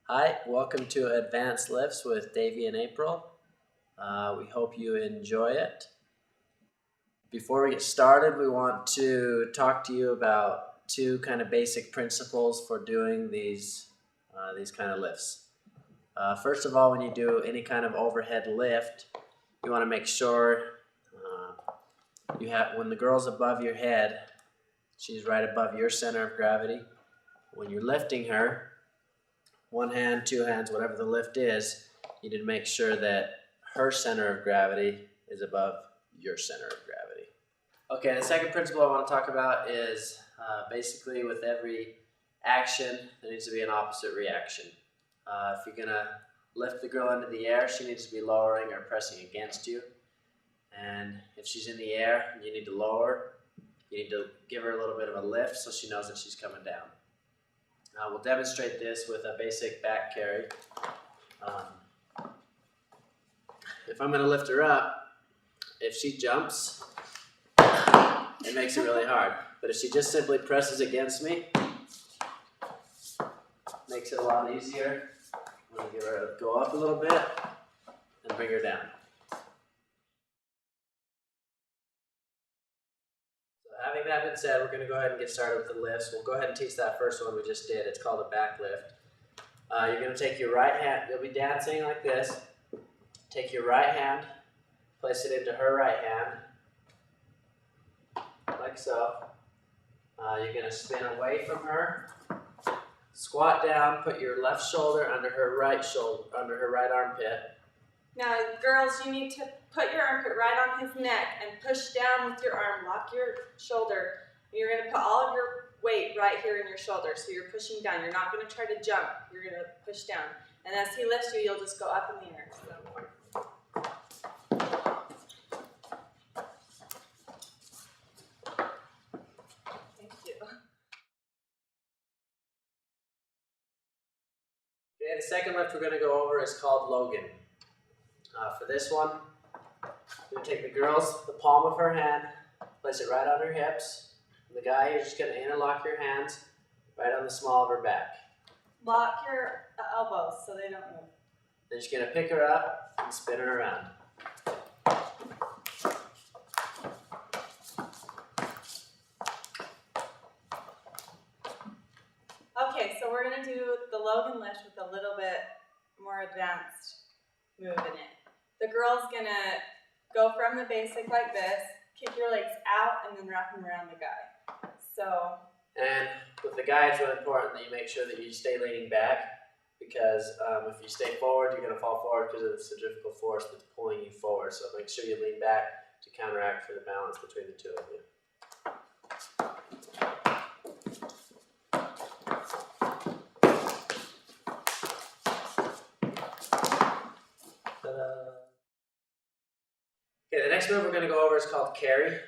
Hi, welcome to Advanced Lifts with Davey and April. We hope you enjoy it. Before we get started, we want to talk to you about two kind of basic principles for doing these kind of lifts. First of all, when you do any kind of overhead lift, you want to make sure when the girl's above your head, she's right above your center of gravity. When you're lifting her, one hand, two hands, whatever the lift is, you need to make sure that her center of gravity is above your center of gravity. Okay, the second principle I want to talk about is basically with every action, there needs to be an opposite reaction. If you're going to lift the girl into the air, she needs to be lowering or pressing against you. And if she's in the air and you need to lower, you need to give her a little bit of a lift so she knows that she's coming down. We'll demonstrate this with a basic back carry. If I'm going to lift her up, if she jumps, it makes it really hard. But if she just simply presses against me, makes it a lot easier. I'm going to give her a go up a little bit and bring her down. Having that been said, we're going to go ahead and get started with the lifts. We'll go ahead and teach that first one we just did. It's called a back lift. You're going to take your right hand. You'll be dancing like this. Take your right hand, place it into her right hand, like so. You're going to spin away from her. Squat down. Put your left shoulder under her right armpit. Now, girls, you need to put your armpit right on his neck and push down with your arm. Lock your shoulder. You're going to put all of your weight right here in your shoulder, so you're pushing down. You're not going to try to jump. You're going to push down. And as he lifts you, you'll just go up in the air. So. Thank you. Okay, the second lift we're going to go over is called Logan. For this one, you're going to take the girl's, the palm of her hand, place it right on her hips. And the guy, you're just going to interlock your hands right on the small of her back. Lock your elbows so they don't move. Then you're going to pick her up and spin her around. Okay, so we're going to do the Logan lift with a little bit more advanced move in it. The girl's going to go from the basic like this, kick your legs out, and then wrap them around the guy. So. And with the guy, it's really important that you make sure that you stay leaning back, because if you stay forward, you're going to fall forward because of the centrifugal force that's pulling you forward. So make sure you lean back to counteract for the balance between the two of you. Okay, the next move we're going to go over is called Kari.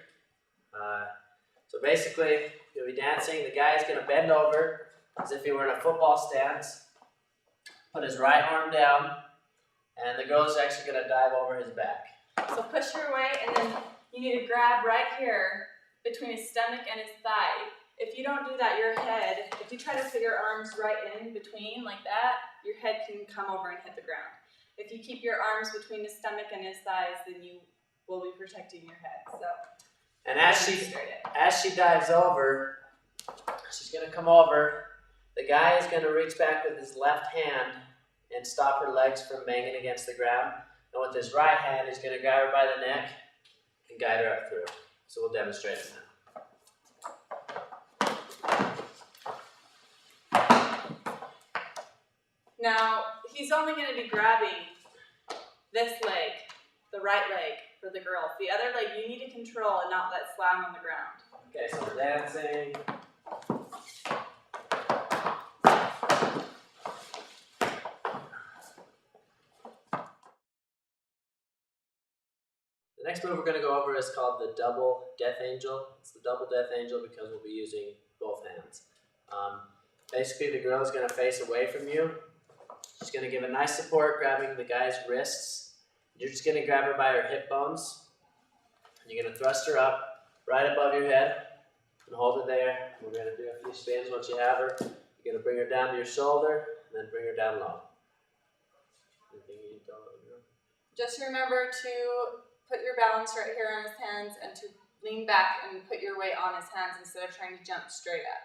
So basically, you'll be dancing. The guy is going to bend over as if he were in a football stance, put his right arm down, and the girl is actually going to dive over his back. So push your way, and then you need to grab right here between his stomach and his thigh. If you don't do that, your head, if you try to put your arms right in between like that, your head can come over and hit the ground. If you keep your arms between his stomach and his thighs, then you will be protecting your head. So, and as she dives over, she's going to come over. The guy is going to reach back with his left hand and stop her legs from banging against the ground. And with his right hand, he's going to grab her by the neck and guide her up through. So we'll demonstrate it now. Now, he's only going to be grabbing this leg, the right leg, for the girl. The other leg you need to control and not let slam on the ground. Okay, so we're dancing. The next move we're going to go over is called the double death angel. It's the double death angel because we'll be using both hands. Basically, the girl is going to face away from you. She's going to give a nice support, grabbing the guy's wrists. You're just going to grab her by her hip bones. And you're going to thrust her up right above your head and hold her there. We're going to do a few spins once you have her. You're going to bring her down to your shoulder, and then bring her down low. Anything you need to tell her? Just remember to put your balance right here on his hands and to lean back and put your weight on his hands instead of trying to jump straight up.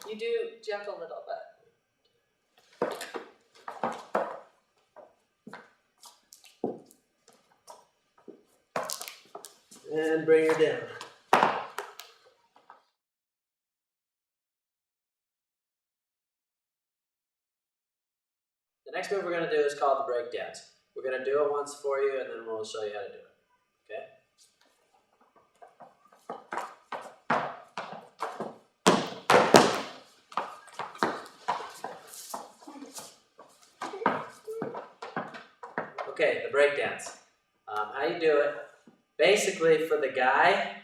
You do jump a little bit. And bring her down. The next move we're going to do is called the breakdance. We're going to do it once for you, and then we'll show you how to do it. Okay? Okay, the breakdance. How you do it? Basically, for the guy,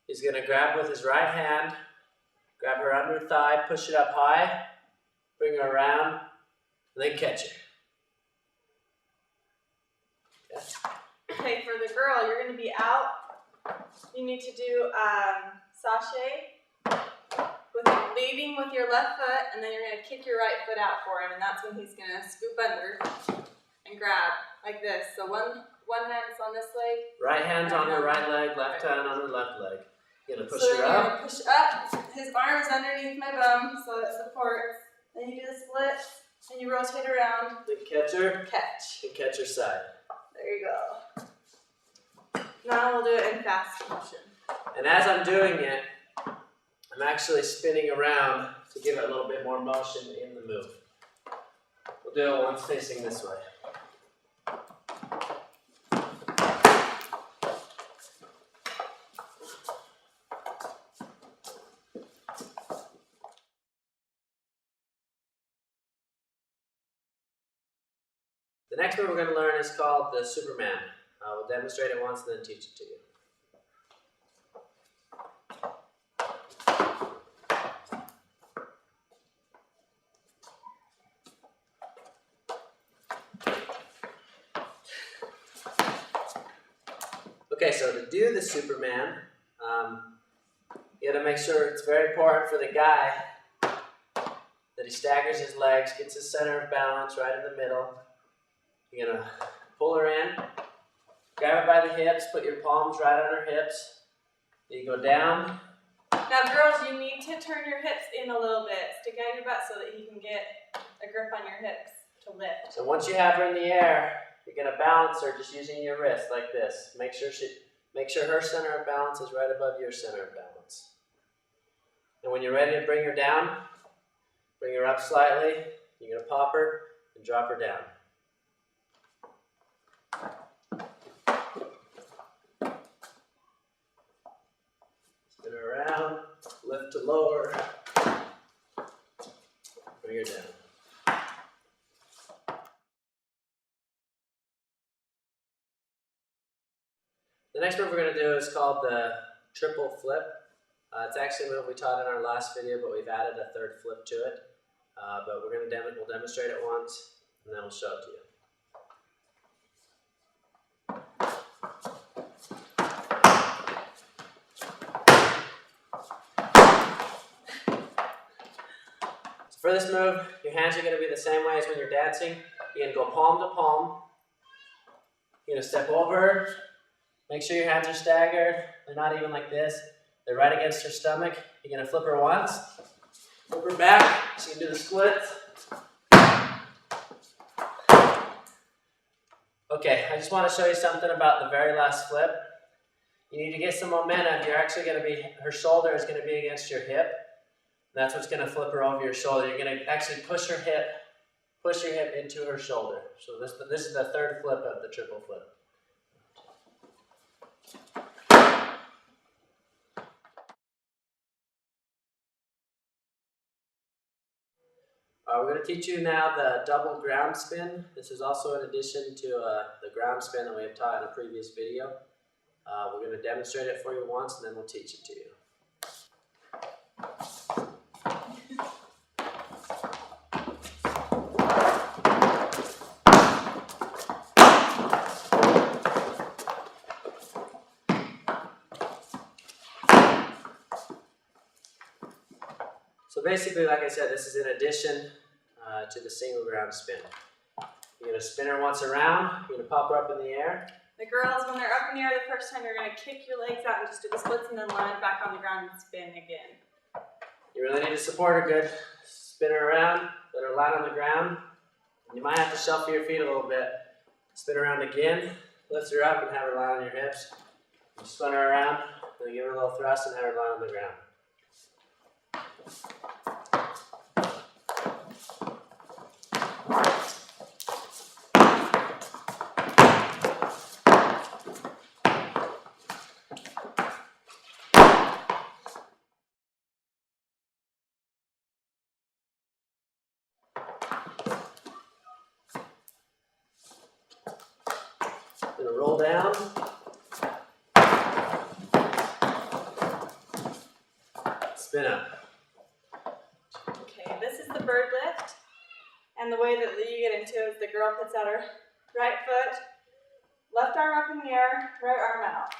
he's going to grab with his right hand, grab her under her thigh, push it up high, bring her around, and then catch her. Okay, for the girl, you're going to be out. You need to do sachet, leading with your left foot, and then you're going to kick your right foot out for him, and that's when he's going to scoop under and grab like this. So one hand's on this leg. Right hand's on her right leg, left hand on her left leg. You're going to push her You're up. going to push up. His arm is underneath my bum, so it supports. Then you do the split, and you rotate around. Then catch her. Catch. And catch her side. There you go. Now we'll do it in fast motion. And as I'm doing it, I'm actually spinning around to give it a little bit more motion in the move. We'll do it once facing this way. The next move we're going to learn is called the Superman. We'll demonstrate it once and then teach it to you. Okay, so to do the Superman, you got to make sure it's very important for the guy that he staggers his legs, gets his center of balance right in the middle. You're going to pull her in, grab her by the hips, put your palms right on her hips. Then you go down. Now girls, you need to turn your hips in a little bit. Stick out your butt so that you can get a grip on your hips to lift. So once you have her in the air, you're going to balance her just using your wrist like this. Make sure her center of balance is right above your center of balance. And when you're ready to bring her down, bring her up slightly. You're going to pop her and drop her down. Spin her around, lift to lower, bring her down. The next move we're going to do is called the triple flip. It's actually a move we taught in our last video, but we've added a third flip to it. But we'll demonstrate it once, and then we'll show it to you. So for this move, your hands are going to be the same way as when you're dancing. You're going to go palm to palm. You're going to step over. Make sure your hands are staggered. They're not even like this. They're right against her stomach. You're going to flip her once. Flip her back. So you can do the splits. Okay, I just want to show you something about the very last flip. You need to get some momentum. You're actually going to be, her shoulder is going to be against your hip. That's what's going to flip her over your shoulder. You're going to actually push your hip into her shoulder. So this is the third flip of the triple flip. We're going to teach you now the double ground spin. This is also in addition to the ground spin that we have taught in a previous video. We're going to demonstrate it for you once and then we'll teach it to you. So basically, like I said, this is in addition to the single ground spin. You're gonna spin her once around, you're gonna pop her up in the air. The girls, when they're up in the air the first time, you're gonna kick your legs out and just do the splits and then land back on the ground and spin again. You really need to support her good. Spin her around, let her land on the ground. You might have to shuffle your feet a little bit. Spin around again, lift her up and have her land on your hips. You spin her around, then give her a little thrust and have her land on the ground. Gonna roll down. Spin up. Okay, this is the bird lift. And the way that you get into it is the girl puts out her right foot, left arm up in the air, right arm out.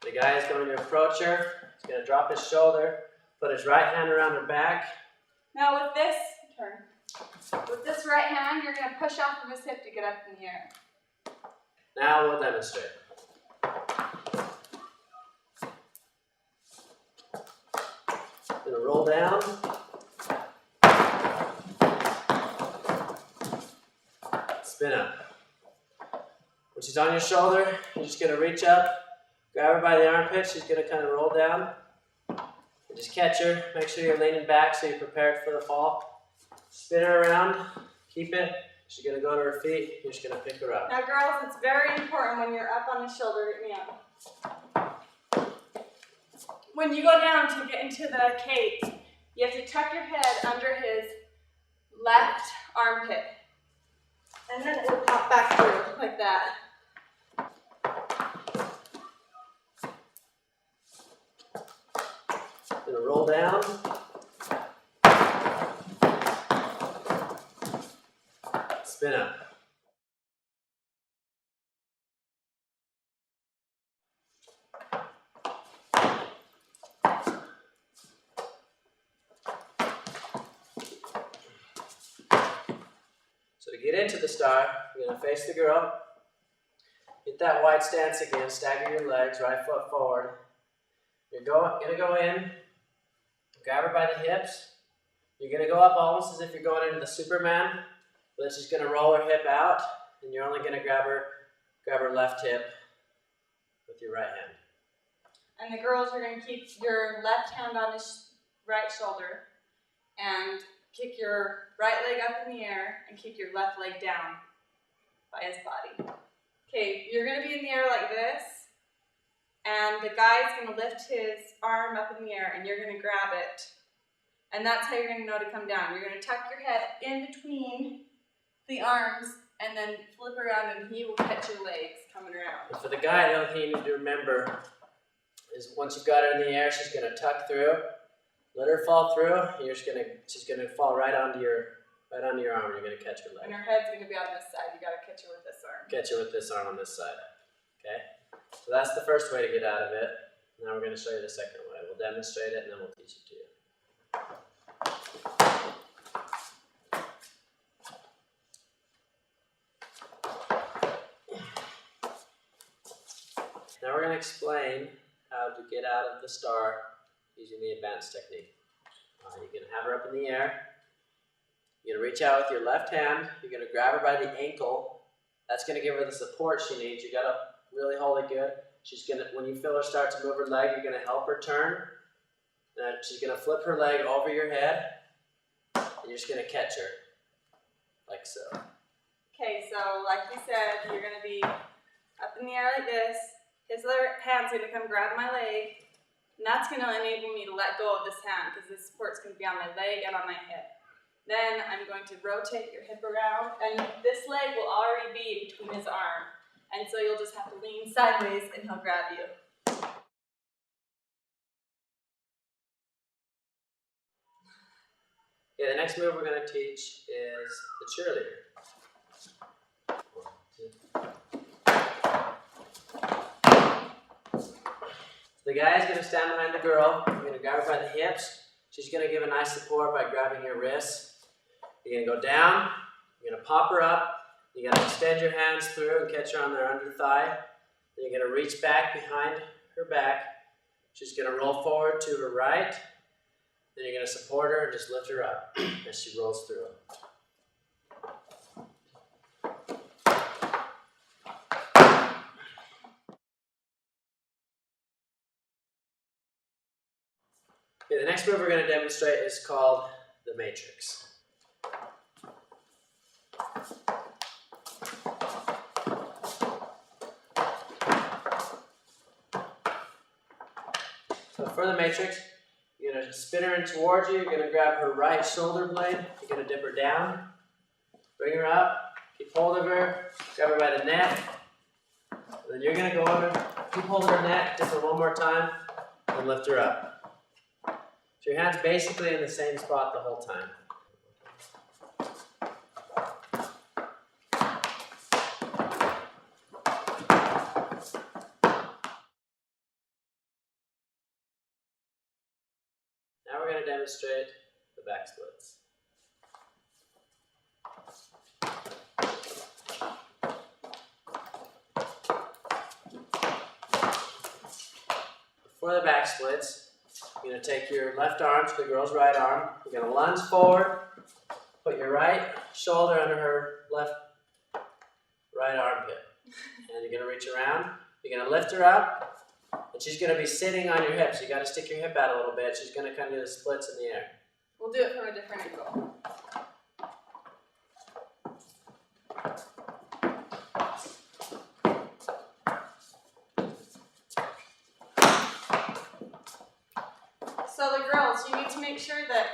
The guy is going to approach her. He's going to drop his shoulder, put his right hand around her back. Now with this, turn. With this right hand, you're gonna push off of his hip to get up in the air. Now we'll demonstrate. Gonna roll down. Spin up. When she's on your shoulder, you're just gonna reach up, grab her by the armpit. She's gonna kind of roll down. And just catch her. Make sure you're leaning back so you're prepared for the fall. Spin her around. Keep it. She's gonna go to her feet. You're just gonna pick her up. Now, girls, it's very important when you're up on his shoulder. Get me up. When you go down to get into the cage, you have to tuck your head under his left armpit, and then it will pop back through like that. Gonna roll down. Spin up. So to get into the star, you're gonna face the girl. Get that wide stance again, stagger your legs, right foot forward. You're gonna go in, grab her by the hips. You're gonna go up almost as if you're going into the Superman. But she's gonna roll her hip out, and you're only gonna grab her left hip with your right hand. And the girls are going to keep your left hand on his right shoulder and kick your right leg up in the air and keep your left leg down by his body. Okay, you're going to be in the air like this, and the guy's going to lift his arm up in the air, and you're going to grab it. And that's how you're going to know to come down. You're going to tuck your head in between the arms and then flip around, and he will catch your legs coming around. And for the guy, the only thing you need to remember is once you've got her in the air, she's gonna tuck through. Let her fall through. She's gonna fall right onto your arm. You're gonna catch her leg. And her head's gonna be on this side. You gotta catch her with this arm. Catch her with this arm on this side. Okay. So that's the first way to get out of it. Now we're gonna show you the second way. We'll demonstrate it and then we'll teach it to you. Now we're going to explain how to get out of the star using the advanced technique. You're going to have her up in the air. You're going to reach out with your left hand. You're going to grab her by the ankle. That's going to give her the support she needs. You got to really hold it good. She's going to, when you feel her start to move her leg, you're going to help her turn. She's going to flip her leg over your head, and you're just going to catch her, like so. Okay, so like we said, you're going to be up in the air like this. His other hand's going to come grab my leg, and that's going to enable me to let go of this hand because the support's going to be on my leg and on my hip. Then I'm going to rotate your hip around, and this leg will already be between his arm, and so you'll just have to lean sideways and he'll grab you. Okay, the next move we're going to teach is the cheerleader. The guy is going to stand behind the girl. You're going to grab her by the hips. She's going to give a nice support by grabbing your wrists. You're gonna go down, you're gonna pop her up, you're gonna extend your hands through and catch her on their under thigh. Then you're gonna reach back behind her back. She's gonna roll forward to her right. Then you're gonna support her and just lift her up as she rolls through. Okay, the next move we're gonna demonstrate is called the Matrix. So for the Matrix, you're going to spin her in towards you. You're going to grab her right shoulder blade. You're going to dip her down. Bring her up. Keep hold of her. Grab her by the neck. And then you're going to go under. Keep hold of her neck. Dip her one more time. And lift her up. So your hand's basically in the same spot the whole time. Now we're going to demonstrate the Backsplits. For the Backsplits, you're going to take your left arm to the girl's right arm. You're going to lunge forward, put your right shoulder under her right armpit. And you're going to reach around. You're going to lift her up. And she's going to be sitting on your hips. You got to stick your hip out a little bit. She's going to kind of do the splits in the air. We'll do it from a different angle. So the girls, you need to make sure that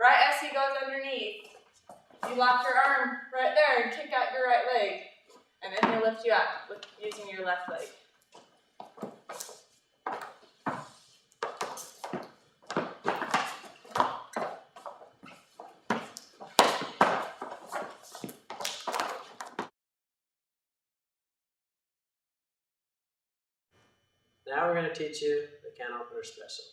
right as he goes underneath, you lock your arm right there and kick out your right leg. And then he'll lift you up with using your left leg. Now we're going to teach you the Canopener Special.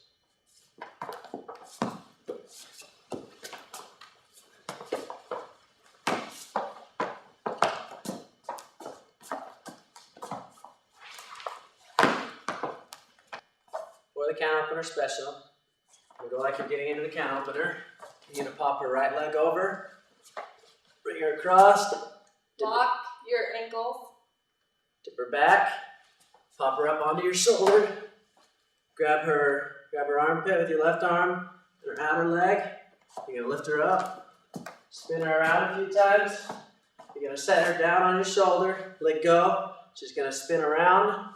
For the Canopener Special, you go like you're getting into the can opener. You're going to pop her right leg over, bring her across, Lock your ankles. dip her back, pop her up onto your shoulder, grab her armpit with your left arm, and her outer leg. You're going to lift her up, spin her around a few times. You're going to set her down on your shoulder, let go. She's going to spin around.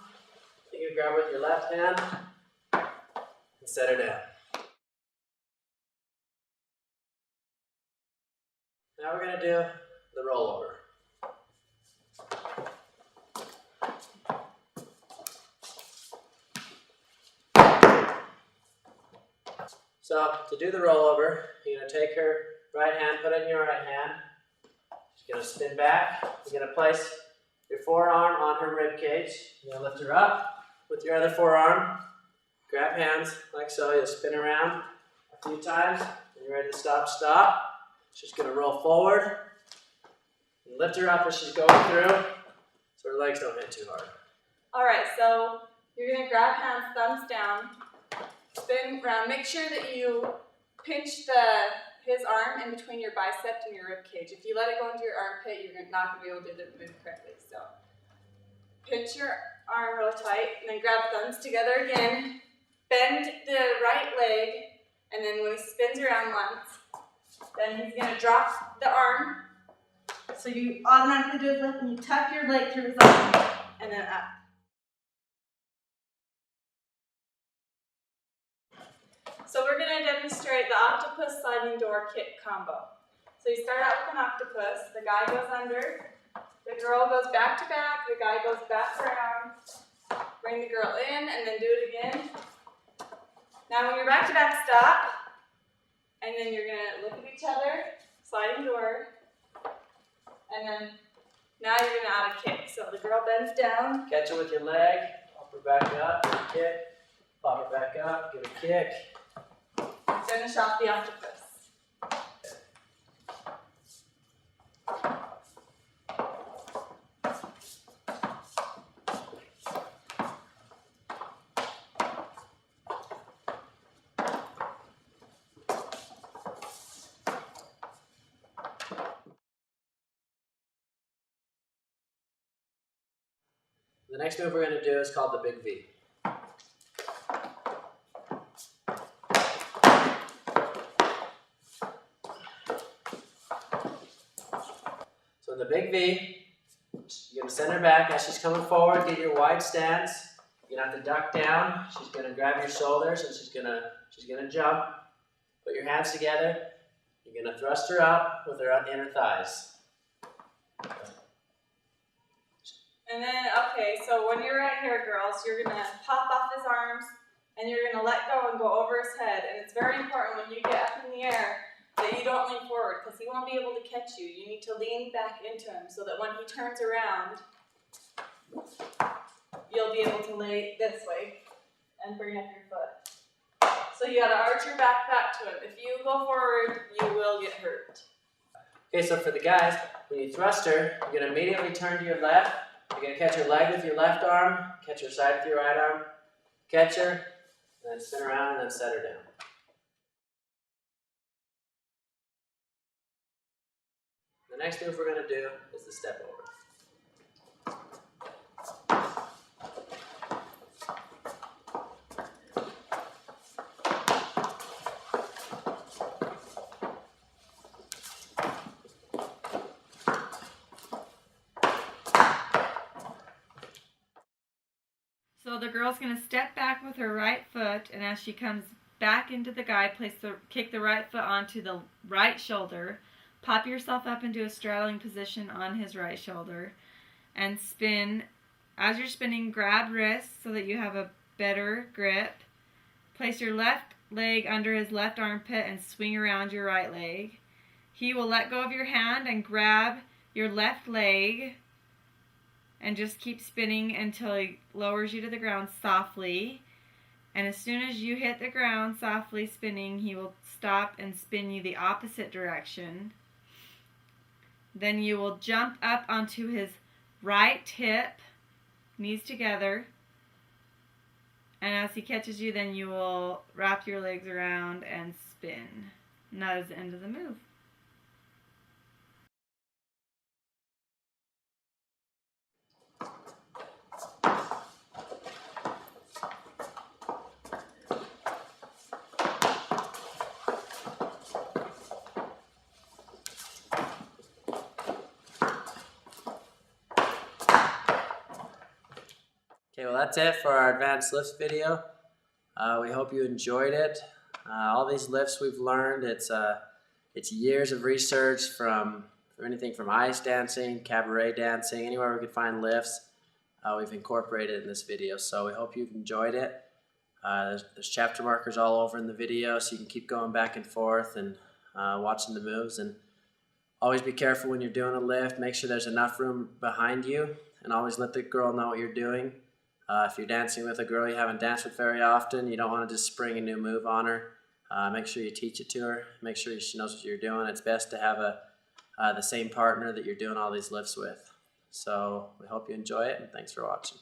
You're going to grab her with your left hand and set her down. Now we're going to do the rollover. So to do the rollover, you're going to take her right hand, put it in your right hand. She's going to spin back. You're going to place your forearm on her rib cage. You're going to lift her up with your other forearm. Grab hands like so. You'll spin around a few times. When you're ready to stop, stop. She's going to roll forward. And lift her up as she's going through so her legs don't hit too hard. All right, so you're going to grab hands, thumbs down, spin around. Make sure that you pinch his arm in between your bicep and your rib cage. If you let it go into your armpit, you're not going to be able to do the move correctly. So pinch your arm real tight, and then grab thumbs together again. Bend the right leg, and then when he spins around once, then he's going to drop the arm. So you automatically do his left, and you tuck your leg through his arm, and then up. So we're going to demonstrate the octopus sliding door kick combo. So you start out with an octopus, the guy goes under, the girl goes back to back, the guy goes back around, bring the girl in, and then do it again. Now when you're back to back, stop, and then you're going to look at each other, sliding door, and then now you're going to add a kick. So the girl bends down. Catch her with your leg, pop her back up, give a kick, pop her back up, give a kick. Finish off the octopus. The next move we're going to do is called the Big V. So in the Big V, you're going to send her back as she's coming forward. Get your wide stance. You're going to have to duck down. She's going to grab your shoulders and she's going to jump. Put your hands together. You're going to thrust her up with her inner thighs. And then, okay, so when you're right here, girls, you're going to pop off his arms and you're going to let go and go over his head. And it's very important when you get up in the air that you don't lean forward because he won't be able to catch you. You need to lean back into him so that when he turns around, you'll be able to lay this way and bring up your foot. So you got to arch your back to him. If you go forward, you will get hurt. Okay, so for the guys, when you thrust her, you're going to immediately turn to your left. You're going to catch her leg with your left arm, catch her side with your right arm, catch her, and then spin around and then set her down. The next move we're going to do is the step over. So the girl's going to step back with her right foot, and as she comes back into the guy, kick the right foot onto the right shoulder, pop yourself up into a straddling position on his right shoulder, and spin. As you're spinning, grab wrists so that you have a better grip. Place your left leg under his left armpit and swing around your right leg. He will let go of your hand and grab your left leg and just keep spinning until he lowers you to the ground softly. And as soon as you hit the ground softly spinning, he will stop and spin you the opposite direction. Then you will jump up onto his right hip, knees together. And as he catches you, then you will wrap your legs around and spin. And that is the end of the move. Okay, well that's it for our advanced lifts video. We hope you enjoyed it. All these lifts we've learned, it's years of research from anything from ice dancing, cabaret dancing, anywhere we could find lifts, we've incorporated in this video. So we hope you've enjoyed it. There's chapter markers all over in the video, so you can keep going back and forth and watching the moves. And always be careful when you're doing a lift. Make sure there's enough room behind you, and always let the girl know what you're doing. If you're dancing with a girl you haven't danced with very often, you don't want to just spring a new move on her. Make sure you teach it to her. Make sure she knows what you're doing. It's best to have the same partner that you're doing all these lifts with. So we hope you enjoy it, and thanks for watching.